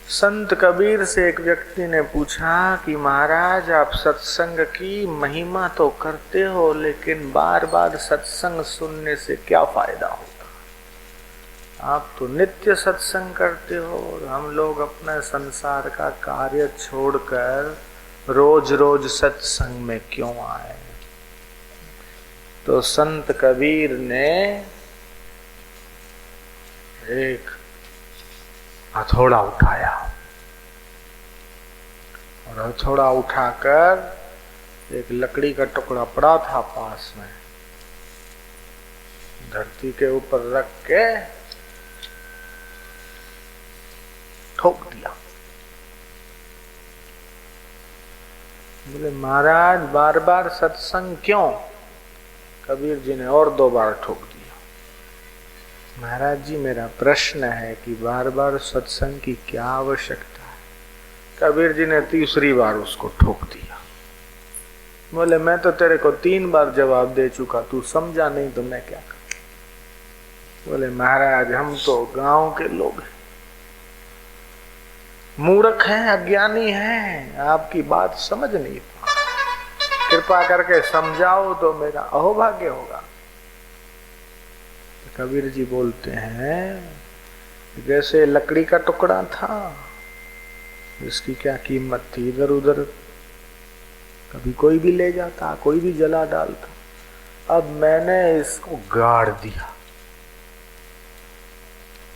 संत कबीर से एक व्यक्ति ने पूछा कि महाराज आप सत्संग की महिमा तो करते हो, लेकिन बार बार सत्संग सुनने से क्या फायदा होता? आप तो नित्य सत्संग करते हो और हम लोग अपने संसार का कार्य छोड़कर रोज रोज सत्संग में क्यों आए? तो संत कबीर ने एक हथौड़ा उठाया और हथौड़ा उठाकर एक लकड़ी का टुकड़ा पड़ा था पास में, धरती के ऊपर रख के ठोक दिया। बोले महाराज बार बार सत्संग क्यों? कबीर जी ने और 2 बार ठोक दिया। महाराज जी मेरा प्रश्न है कि बार बार सत्संग की क्या आवश्यकता है? कबीर जी ने 3री बार उसको ठोक दिया। बोले मैं तो तेरे को 3 बार जवाब दे चुका, तू समझा नहीं तो मैं क्या करूं? बोले महाराज हम तो गांव के लोग हैं, मूर्ख हैं, अज्ञानी हैं, आपकी बात समझ नहीं पा, कृपा करके समझाओ तो मेरा अहोभाग्य होगा। कबीर जी बोलते हैं जैसे लकड़ी का टुकड़ा था, इसकी क्या कीमत थी, इधर उधर कभी कोई भी ले जाता, कोई भी जला डालता। अब मैंने इसको गाड़ दिया,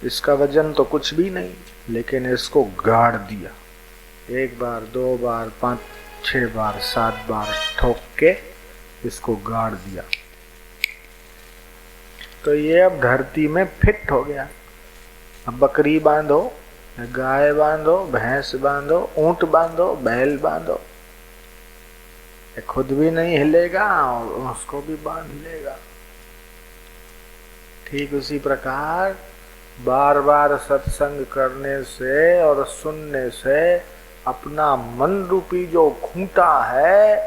इसका वजन तो कुछ भी नहीं, लेकिन इसको गाड़ दिया। 1 बार 2 बार 5 6 बार 7 बार ठोक के इसको गाड़ दिया, तो ये अब धरती में फिट हो गया। अब बकरी बांधो, गाय बांधो, भैंस बांधो, ऊंट बांधो, बैल बांधो, ये खुद भी नहीं हिलेगा और उसको भी बांध लेगा। ठीक उसी प्रकार बार बार सत्संग करने से और सुनने से अपना मन रूपी जो खूंटा है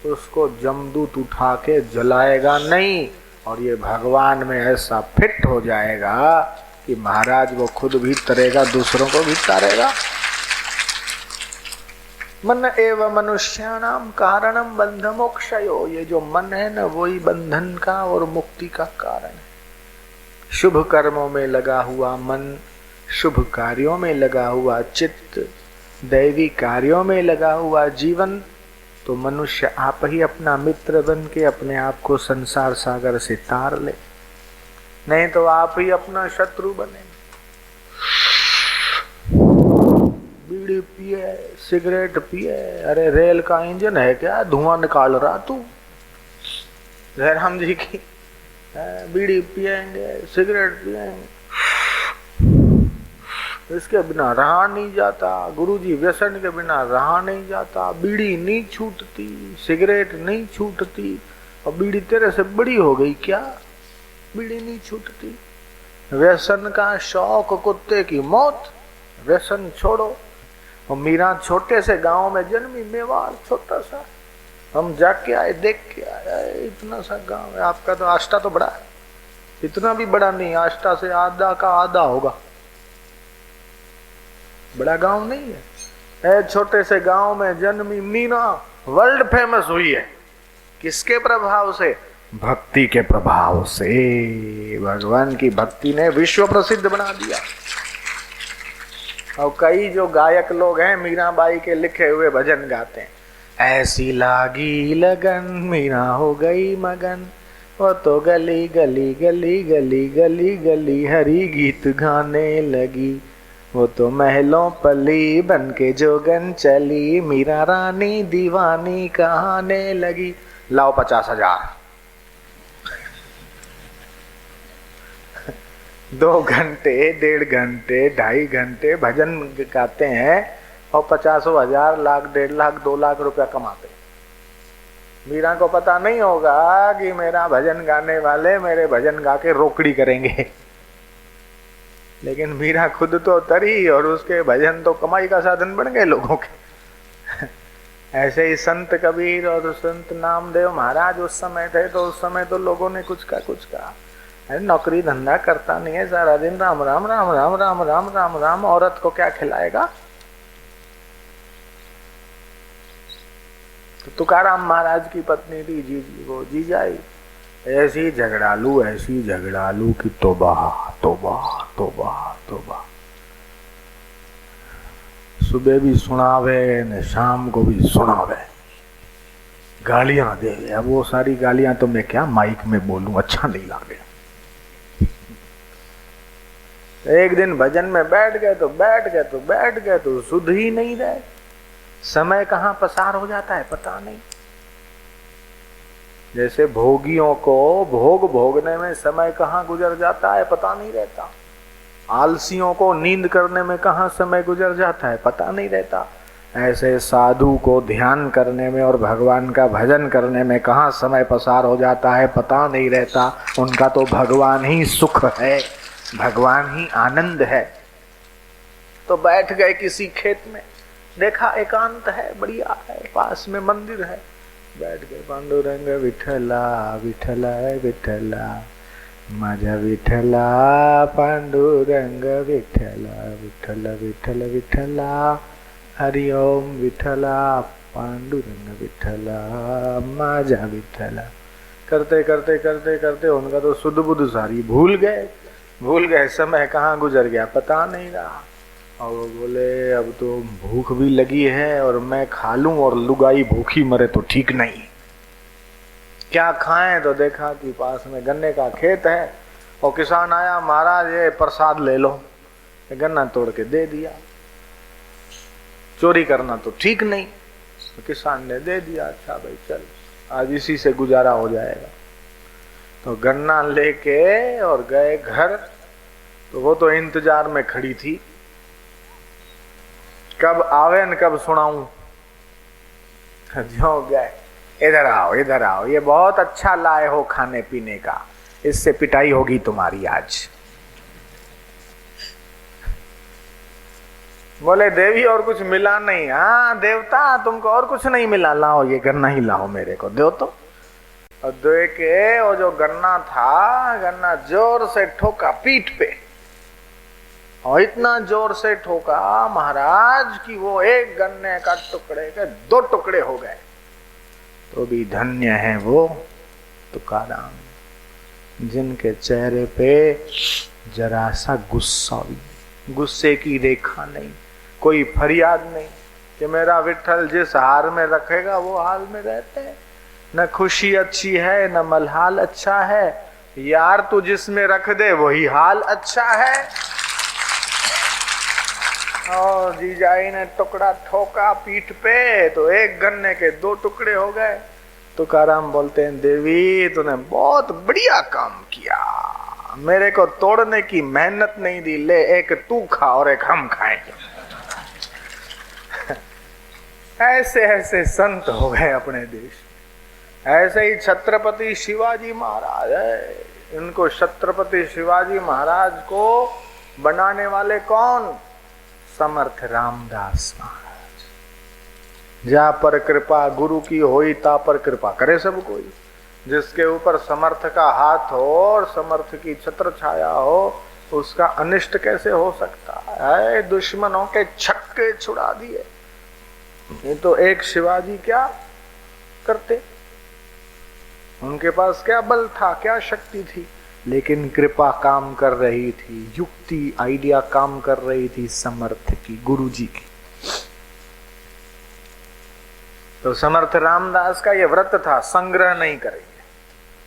उसको जमदूत उठा के जलाएगा नहीं, और ये भगवान में ऐसा फिट हो जाएगा कि महाराज वो खुद भी तरेगा, दूसरों को भी तारेगा। मन एव मनुष्याणाम कारणम बंध मोक्षयो, ये जो मन है ना वही बंधन का और मुक्ति का कारण है। शुभ कर्मों में लगा हुआ मन, शुभ कार्यों में लगा हुआ चित्त, दैवी कार्यों में लगा हुआ जीवन, तो मनुष्य आप ही अपना मित्र बन के अपने आप को संसार सागर से तार ले, नहीं तो आप ही अपना शत्रु बने। बीड़ी पिए, सिगरेट पिए, अरे रेल का इंजन है क्या, धुआं निकाल रहा तू? जयराम जी की बीड़ी पिएंगे, सिगरेट पिएंगे, इसके बिना रहा नहीं जाता। गुरुजी व्यसन के बिना रहा नहीं जाता, बीड़ी नहीं छूटती, सिगरेट नहीं छूटती, और बीड़ी तेरे से बड़ी हो गई क्या? बीड़ी नहीं छूटती। व्यसन का शौक कुत्ते की मौत, व्यसन छोड़ो। और मीरा छोटे से गांव में जन्मी, मेवाड़ छोटा सा, हम जाके आए, देख के आए, इतना सा गांव है। आपका तो आष्टा तो बड़ा है, इतना भी बड़ा नहीं, आष्टा से आधा का आधा होगा, बड़ा गांव नहीं है। छोटे से गांव में जन्मी मीना वर्ल्ड फेमस हुई है, किसके प्रभाव से? भक्ति के प्रभाव से। भगवान की भक्ति ने विश्व प्रसिद्ध बना दिया। और कई जो गायक लोग हैं मीराबाई के लिखे हुए भजन गाते हैं, ऐसी लागी लगन मीरा हो गई मगन, वो तो गली गली गली गली गली गली हरी गीत गाने लगी, वो तो महलों पली बन के जोगन चली, मीरा रानी दीवानी कहाने लगी। लाओ 50,000। 2 घंटे 1.5 घंटे 2.5 घंटे भजन गाते हैं और 50,000 लाख 1.5 लाख 2 लाख रुपया कमाते। मीरा को पता नहीं होगा कि मेरा भजन गाने वाले मेरे भजन गा के रोकड़ी करेंगे, लेकिन मीरा खुद तो तरी और उसके भजन तो कमाई का साधन बन गए लोगों के। ऐसे ही संत कबीर और संत नामदेव महाराज उस समय थे, तो उस समय तो लोगों ने कुछ का कुछ कहा। अरे नौकरी धंधा करता नहीं है, सारा दिन राम राम राम राम राम राम राम राम, औरत को क्या खिलाएगा? तो तुकाराम महाराज की पत्नी थी वो जीजाई, ऐसी झगड़ालू की तौबा तौबा तौबा तौबा। सुबह भी सुनावे ने शाम को भी सुनावे, गालियां दे। अब वो सारी गालियां तो मैं क्या माइक में बोलूं, अच्छा नहीं लगे। एक दिन भजन में बैठ गए तो सुध ही नहीं रहे। समय कहाँ पसार हो जाता है पता नहीं। जैसे भोगियों को भोग भोगने में समय कहाँ गुजर जाता है पता नहीं रहता। आलसियों को नींद करने में कहाँ समय गुजर जाता है पता नहीं रहता। ऐसे साधु को ध्यान करने में और भगवान का भजन करने में कहाँ समय पसार हो जाता है पता नहीं रहता। उनका तो भगवान ही सुख है, भगवान ही आनंद है। तो बैठ गए किसी खेत में, देखा एकांत है, बढ़िया है, पास में मंदिर है, बैठ गए। पांडुरंग विठला विठला विठला माझा विठला, पांडुरंग विठला विठला विठला विठला, हरि ओम विठला, पांडुरंग विठला माझा विठला। करते करते करते करते उनका तो सुध बुध सारी भूल गए। समय कहाँ गुजर गया पता नहीं रहा। और वो बोले अब तो भूख भी लगी है और मैं खा लूं और लुगाई भूखी मरे तो ठीक नहीं। क्या खाएं? तो देखा कि पास में गन्ने का खेत है और किसान आया, महाराज ये प्रसाद ले लो। गन्ना तोड़ के दे दिया। चोरी करना तो ठीक नहीं, तो किसान ने दे दिया। अच्छा भाई चल, आज इसी से गुजारा हो जाएगा। तो गन्ना लेके और गए घर। तो वो तो इंतजार में खड़ी थी, कब आवे न कब सुनाऊं। जो गए, इधर आओ, ये बहुत अच्छा लाए हो खाने पीने का, इससे पिटाई होगी तुम्हारी आज। बोले देवी और कुछ मिला नहीं? हाँ देवता तुमको और कुछ नहीं मिला, लाओ ये गन्ना ही लाओ मेरे को, दो तो। और दे के वो जो गन्ना था, गन्ना जोर से ठोका पीठ पे, और इतना जोर से ठोका महाराज कि वो एक गन्ने का टुकड़े के 2 टुकड़े हो गए। तो भी धन्य है वो तुकाराम, जिनके चेहरे पे जरा सा गुस्सा भी, गुस्से की रेखा नहीं, कोई फरियाद नहीं कि मेरा विठ्ठल जिस हाल में रखेगा वो हाल में रहते हैं। न खुशी अच्छी है न मलहाल अच्छा है, यार तू जिसमें रख दे वही हाल अच्छा है। और जीजाई ने टुकड़ा ठोका पीठ पे तो एक गन्ने के 2 टुकड़े हो गए। तुकाराम बोलते हैं देवी तूने बहुत बढ़िया काम किया, मेरे को तोड़ने की मेहनत नहीं दी, ले एक तू खा और एक हम खाएंगे। ऐसे ऐसे संत हो गए अपने देश। ऐसे ही छत्रपति शिवाजी महाराज है। इनको छत्रपति शिवाजी महाराज को बनाने वाले कौन? समर्थ रामदास महाराज। जा पर कृपा गुरु की होई ता पर कृपा करे सब कोई। जिसके ऊपर समर्थ का हाथ हो और समर्थ की छत्र छाया हो, उसका अनिष्ट कैसे हो सकता है? दुश्मनों के छक्के छुड़ा दिए। ये तो एक शिवाजी क्या करते, उनके पास क्या बल था, क्या शक्ति थी, लेकिन कृपा काम कर रही थी, युक्ति आइडिया काम कर रही थी समर्थ की, गुरु जी की। तो समर्थ रामदास का ये व्रत था, संग्रह नहीं करेंगे।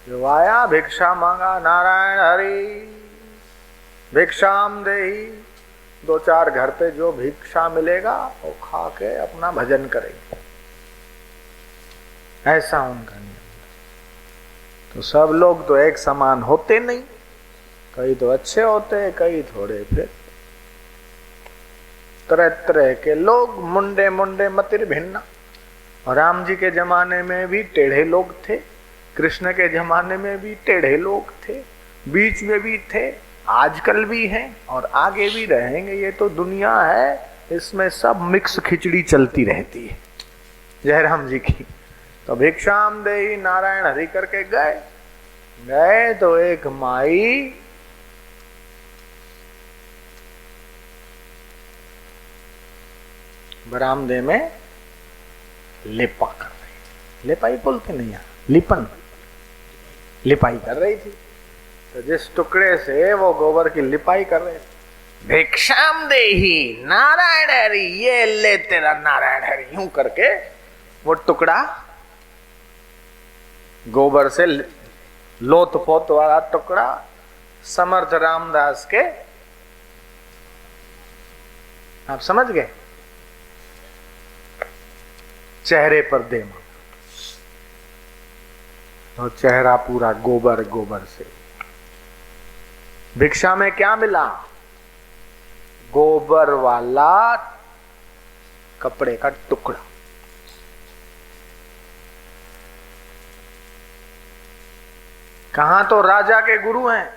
जो आया भिक्षा मांगा, नारायण हरि भिक्षाम देहि, 2-4 घर पे जो भिक्षा मिलेगा वो खा के अपना भजन करेंगे। ऐसा उनका नियम। तो सब लोग तो एक समान होते नहीं, कई तो अच्छे होते, कई थोड़े फिर तरह तरह के लोग, मुंडे मुंडे मतिर भिन्ना। और राम जी के जमाने में भी टेढ़े लोग थे, कृष्ण के जमाने में भी टेढ़े लोग थे, बीच में भी थे, आजकल भी हैं और आगे भी रहेंगे। ये तो दुनिया है, इसमें सब मिक्स खिचड़ी चलती रहती है। जयराम जी की। तो भिक्षाम देहि नारायण हरि करके गए गए तो एक माई बरामदे में लिपा कर रही, लिपाई बोलते नहीं यार, लिपन, लिपाई कर रही थी। तो जिस टुकड़े से वो गोबर की लिपाई कर रहे थे, भिक्षाम देही नारायण हरि, ये ले तेरा नारायण हरि, यूं करके वो टुकड़ा गोबर से लोथ पोत वाला टुकड़ा समर्थ रामदास के, आप समझ गए, चेहरे पर दे मां। तो चेहरा पूरा गोबर गोबर से। भिक्षा में क्या मिला? गोबर वाला कपड़े का टुकड़ा। कहां तो राजा के गुरु हैं,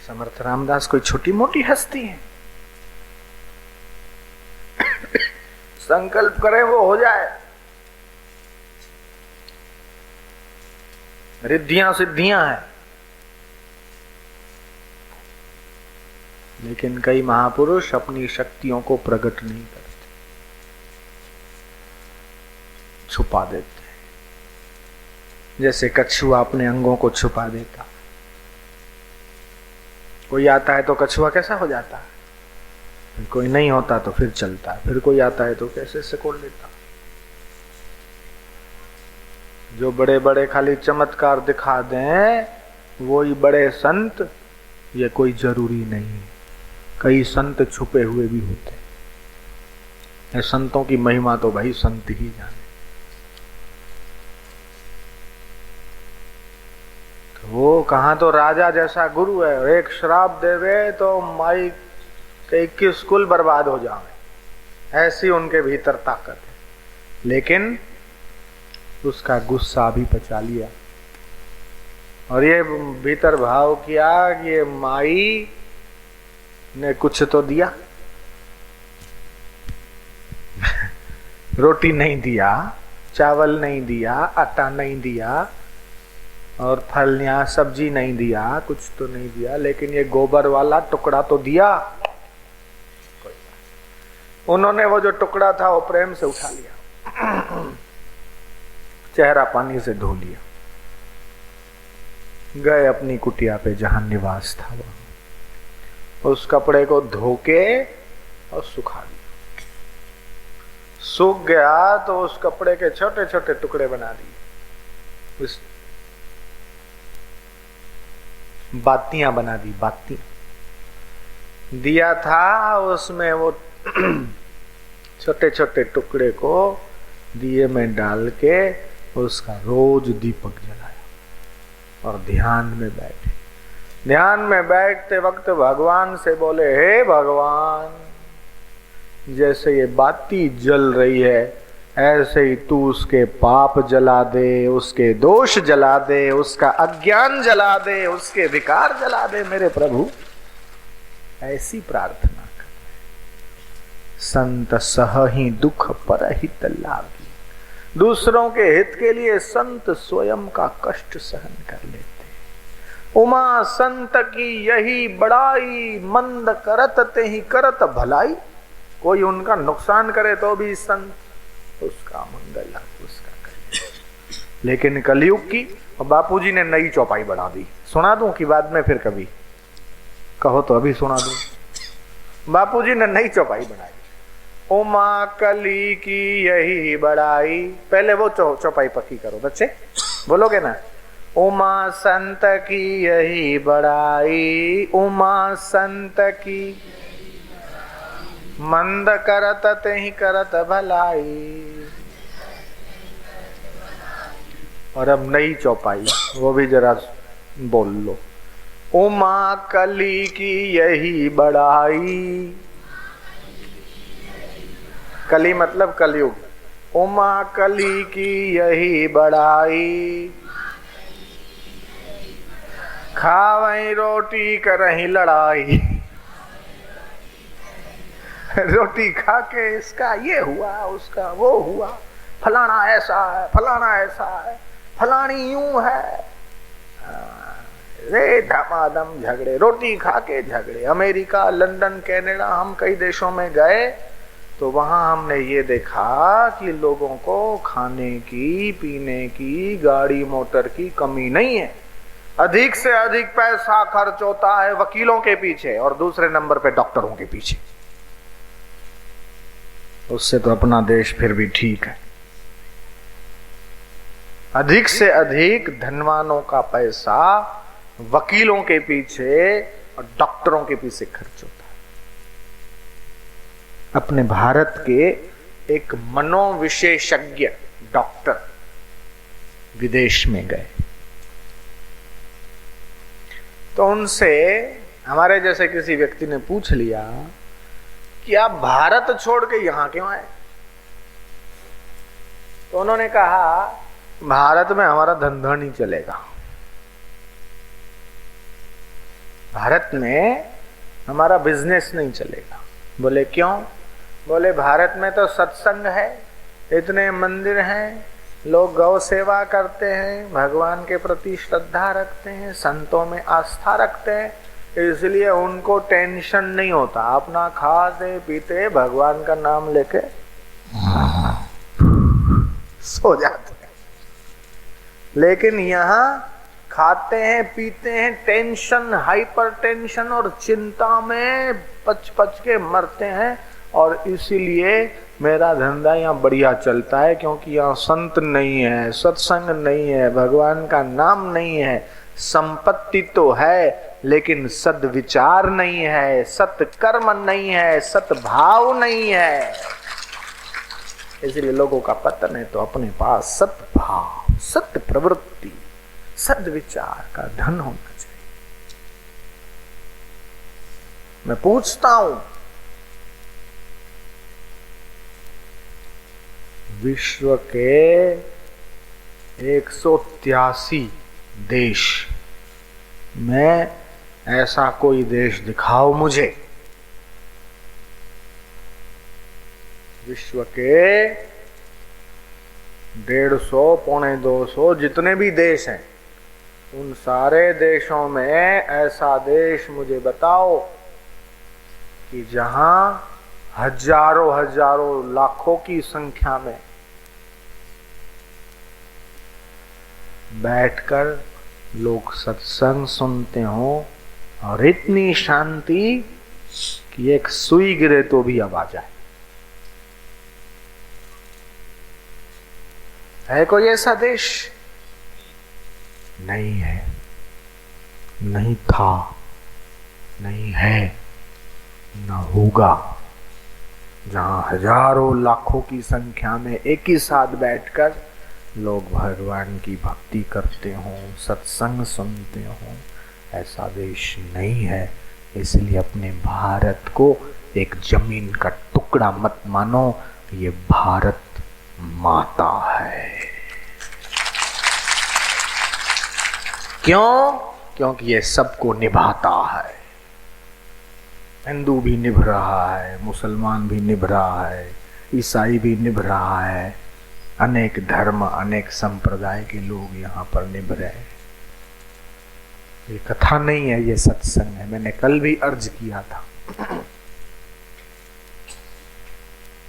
समर्थ रामदास कोई छोटी मोटी हस्ती है, संकल्प करें वो हो जाए, रिद्धियां सिद्धियां हैं। लेकिन कई महापुरुष अपनी शक्तियों को प्रकट नहीं करते, छुपा देते हैं। जैसे कछुआ अपने अंगों को छुपा देता। कोई आता है तो कछुआ कैसा हो जाता है, फिर कोई नहीं होता तो फिर चलता है, फिर कोई आता है तो कैसे सिकोड़ लेता। जो बड़े बड़े खाली चमत्कार दिखा दें वो ही बड़े संत, ये कोई जरूरी नहीं। कई संत छुपे हुए भी होते हैं। संतों की महिमा तो भाई संत ही जाने। तो वो कहां तो राजा जैसा गुरु है, और एक श्राप देवे तो माई के 21 कुल बर्बाद हो जाए, ऐसी उनके भीतर ताकत है। लेकिन उसका गुस्सा भी पचा लिया और ये भीतर भाव किया कि ये माई ने कुछ तो दिया। रोटी नहीं दिया, चावल नहीं दिया, आटा नहीं दिया, और फल या सब्जी नहीं दिया, कुछ तो नहीं दिया, लेकिन ये गोबर वाला टुकड़ा तो दिया। उन्होंने वो जो टुकड़ा था वो प्रेम से उठा लिया, चेहरा पानी से धो लिया, गए अपनी कुटिया पे जहां निवास था वहां, उस कपड़े को धो के और सुखा दिया। सूख गया तो उस कपड़े के छोटे छोटे टुकड़े बना दिए, उस बातियां बना दी, बातियां दिया था उसमें वो छोटे छोटे टुकड़े को दिए में डाल के उसका रोज दीपक जलाया और ध्यान में बैठे। ध्यान में बैठते वक्त भगवान से बोले, हे भगवान, जैसे ये बाती जल रही है ऐसे ही तू उसके पाप जला दे, उसके दोष जला दे, उसका अज्ञान जला दे, उसके विकार जला दे मेरे प्रभु। ऐसी प्रार्थना कर। संत सहहि दुख परहित लागी। दूसरों के हित के लिए संत स्वयं का कष्ट सहन कर लेते। उमा संत की यही बड़ाई, मंद करत ते ही करत भलाई। कोई उनका नुकसान करे तो भी संत उसका मंगल उसका करे। लेकिन कलयुग की, और बापूजी ने नई चौपाई बढ़ा दी। सुना दूं कि बाद में फिर कभी कहो तो अभी सुना दूं। बापूजी ने नई चौपाई बनाई। उमा कली की यही बड़ाई। पहले वो चौपाई पक्की करो बच्चे, बोलोगे ना। उमा संत की यही बड़ाई, उमा संत की मंद करत ते ही करत भलाई। और अब नई चौपाई, वो भी जरा बोल लो। उमा कली की यही बड़ाई। कली मतलब कलयुग। उमा कली की यही बड़ाई। खावई रोटी करही लड़ाई। रोटी खा के इसका ये हुआ, उसका वो हुआ, फलाना ऐसा है, फलाना ऐसा है, फलानी यूं है, रे धमाधम झगड़े, रोटी खा के झगड़े। अमेरिका, लंदन, कनाडा, हम कई देशों में गए तो वहां हमने ये देखा कि लोगों को खाने की, पीने की, गाड़ी मोटर की कमी नहीं है। अधिक से अधिक पैसा खर्च होता है वकीलों के पीछे और दूसरे नंबर पे डॉक्टरों के पीछे। उससे तो अपना देश फिर भी ठीक है। अधिक से अधिक धनवानों का पैसा वकीलों के पीछे और डॉक्टरों के पीछे खर्च होता है। अपने भारत के एक मनोविशेषज्ञ डॉक्टर विदेश में गए तो उनसे हमारे जैसे किसी व्यक्ति ने पूछ लिया कि आप भारत छोड़ के यहां क्यों आए? तो उन्होंने कहा भारत में हमारा धंधा नहीं चलेगा, भारत में हमारा बिजनेस नहीं चलेगा। बोले क्यों? बोले भारत में तो सत्संग है, इतने मंदिर हैं, लोग गौ सेवा करते हैं, भगवान के प्रति श्रद्धा रखते हैं, संतों में आस्था रखते हैं, इसलिए उनको टेंशन नहीं होता, अपना खाते पीते भगवान का नाम लेके सो जाते हैं। लेकिन यहाँ खाते हैं पीते हैं, टेंशन, हाइपर टेंशन और चिंता में पच पच के मरते हैं। और इसीलिए मेरा धंधा यहाँ बढ़िया चलता है, क्योंकि यहाँ संत नहीं है, सत्संग नहीं है, भगवान का नाम नहीं है, संपत्ति तो है लेकिन सद्विचार नहीं है, सत्कर्म नहीं है, सद्भाव नहीं है। इसलिए लोगों का पतन है। तो अपने पास सद्भाव, सत्य प्रवृत्ति, सद्विचार का धन होना चाहिए। मैं पूछता हूं, विश्व के 183 देश में ऐसा कोई देश दिखाओ मुझे, विश्व के 150, पौने 200 जितने भी देश हैं, उन सारे देशों में ऐसा देश मुझे बताओ कि जहां हजारों हजारों लाखों की संख्या में बैठकर लोग सत्संग सुनते हो और इतनी शांति कि एक सुई गिरे तो भी आवाज आए। है कोई ऐसा देश? नहीं है, नहीं था, नहीं है, न होगा, जहां हजारों लाखों की संख्या में एक ही साथ बैठकर लोग भगवान की भक्ति करते हो, सत्संग सुनते हो। ऐसा देश नहीं है। इसलिए अपने भारत को एक जमीन का टुकड़ा मत मानो, ये भारत माता है। क्यों? क्योंकि ये सबको निभाता है। हिंदू भी निभ रहा है, मुसलमान भी निभ रहा है, ईसाई भी निभ रहा है, अनेक धर्म, अनेक संप्रदाय के लोग यहाँ पर निभ रहे हैं। ये कथा नहीं है, ये सत्संग है। मैंने कल भी अर्ज किया था,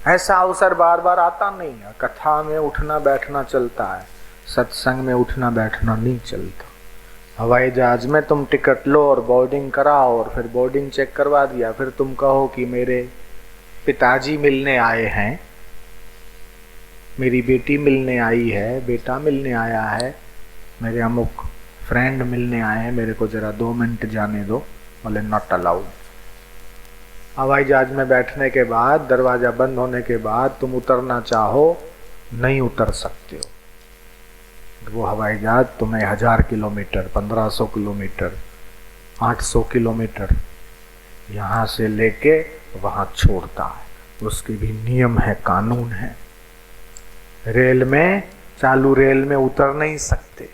ऐसा अवसर बार बार आता नहीं है। कथा में उठना बैठना चलता है, सत्संग में उठना बैठना नहीं चलता। हवाई जहाज में तुम टिकट लो और बोर्डिंग कराओ और फिर बोर्डिंग चेक करवा दिया, फिर तुम कहो कि मेरे पिताजी मिलने आए हैं, मेरी बेटी मिलने आई है, बेटा मिलने आया है, मेरे अमुक फ्रेंड मिलने आए हैं, मेरे को जरा 2 मिनट जाने दो। बोले नॉट अलाउड। हवाई जहाज में बैठने के बाद, दरवाजा बंद होने के बाद तुम उतरना चाहो, नहीं उतर सकते हो। वो हवाई जहाज तुम्हें 1000 किलोमीटर, 1500 किलोमीटर, 800 किलोमीटर यहाँ से लेके वहाँ छोड़ता है। उसके भी नियम है, कानून है। रेल में, चालू रेल में उतर नहीं सकते,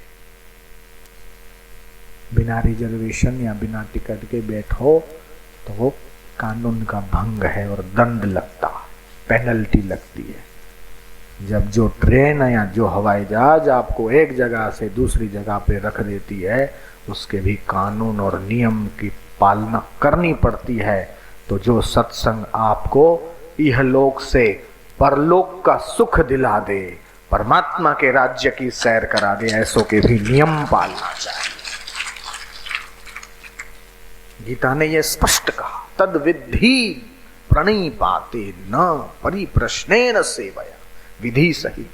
बिना रिजर्वेशन या बिना टिकट के बैठो तो वो कानून का भंग है और दंड लगता, पेनल्टी लगती है। जब जो ट्रेन या जो हवाई जहाज आपको एक जगह से दूसरी जगह पे रख देती है उसके भी कानून और नियम की पालना करनी पड़ती है। तो जो सत्संग आपको इहलोक से परलोक का सुख दिला दे, परमात्मा के राज्य की सैर करा दे, ऐसों के भी नियम पालना चाहिए। गीता ने यह स्पष्ट कहा, तद विद्धि प्रणिपाते न परिप्रश्नेन सेवया विधि सहित।